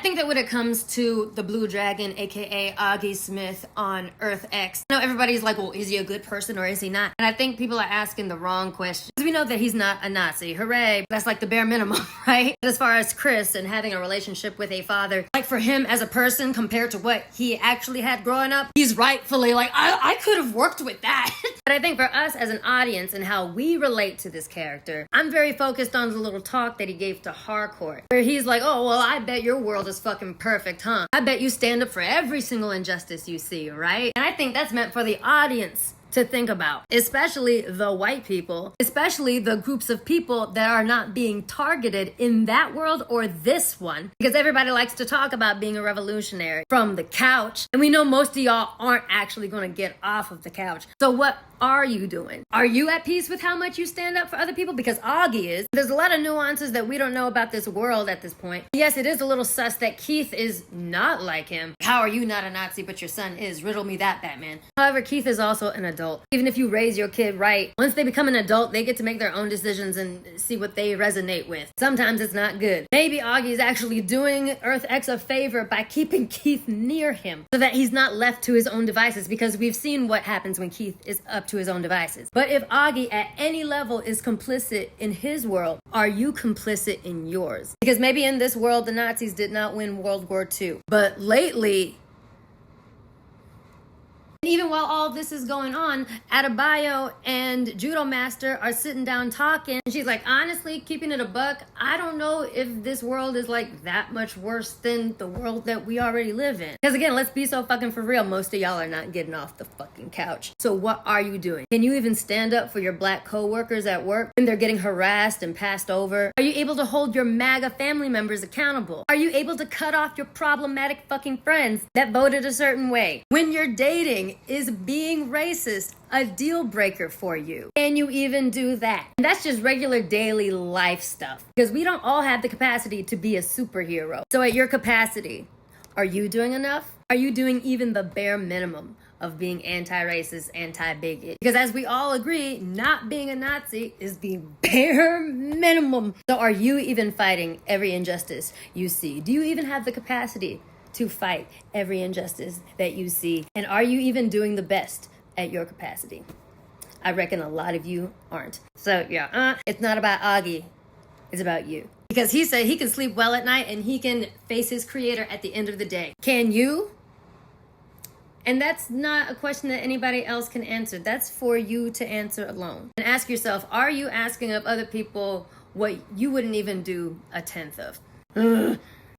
think that when it comes to the Blue Dragon, aka Augie Smith on Earth X, you know, everybody's like, well, is he a good person or is he not? And I think people are asking the wrong question. Because we know that he's not a Nazi. Hooray. That's like the bare minimum, right? But as far as Chris and having a relationship with a father, like for him as a person compared to what he actually had growing up, he's rightfully like, I could have worked with that. But I think for us as an audience and how we relate to this character, I'm very focused on the little talk that he gave to Harcourt, where he's like, oh, well, I bet your world is fucking perfect, huh? I bet you stand up for every single injustice you see, right? And I think that's meant for the audience to think about, especially the white people, especially the groups of people that are not being targeted in that world or this one, because everybody likes to talk about being a revolutionary from the couch, and we know most of y'all aren't actually going to get off of the couch. So what are you doing? Are you at peace with how much you stand up for other people? Because Augie is. There's a lot of nuances that we don't know about this world at this point. Yes, it is a little sus that Keith is not like him. How are you not a Nazi but your son is? Riddle me that, Batman. However, Keith is also an adult. Even if you raise your kid right, once they become an adult, they get to make their own decisions and see what they resonate with. Sometimes it's not good. Maybe Augie is actually doing Earth X a favor by keeping Keith near him so that he's not left to his own devices, because we've seen what happens when Keith is up to his own devices. But if Augie at any level is complicit in his world, are you complicit in yours? Because maybe in this world the Nazis did not win World War II, but lately, even while all this is going on, Adebayo and Judo Master are sitting down talking. And she's like, honestly, keeping it a buck, I don't know if this world is like that much worse than the world that we already live in. Because again, let's be so fucking for real. Most of y'all are not getting off the fucking couch. So what are you doing? Can you even stand up for your black co-workers at work when they're getting harassed and passed over? Are you able to hold your MAGA family members accountable? Are you able to cut off your problematic fucking friends that voted a certain way? When you're dating, is being racist a deal breaker for you? Can you even do that? And that's just regular daily life stuff, because we don't all have the capacity to be a superhero. So at your capacity, are you doing enough? Are you doing even the bare minimum of being anti-racist, anti-bigot? Because as we all agree, not being a Nazi is the bare minimum. So are you even fighting every injustice you see? Do you even have the capacity to fight every injustice that you see? And are you even doing the best at your capacity? I reckon a lot of you aren't. So yeah, it's not about Augie, it's about you. Because he said he can sleep well at night and he can face his creator at the end of the day. Can you? And that's not a question that anybody else can answer. That's for you to answer alone. And ask yourself, are you asking of other people what you wouldn't even do a tenth of?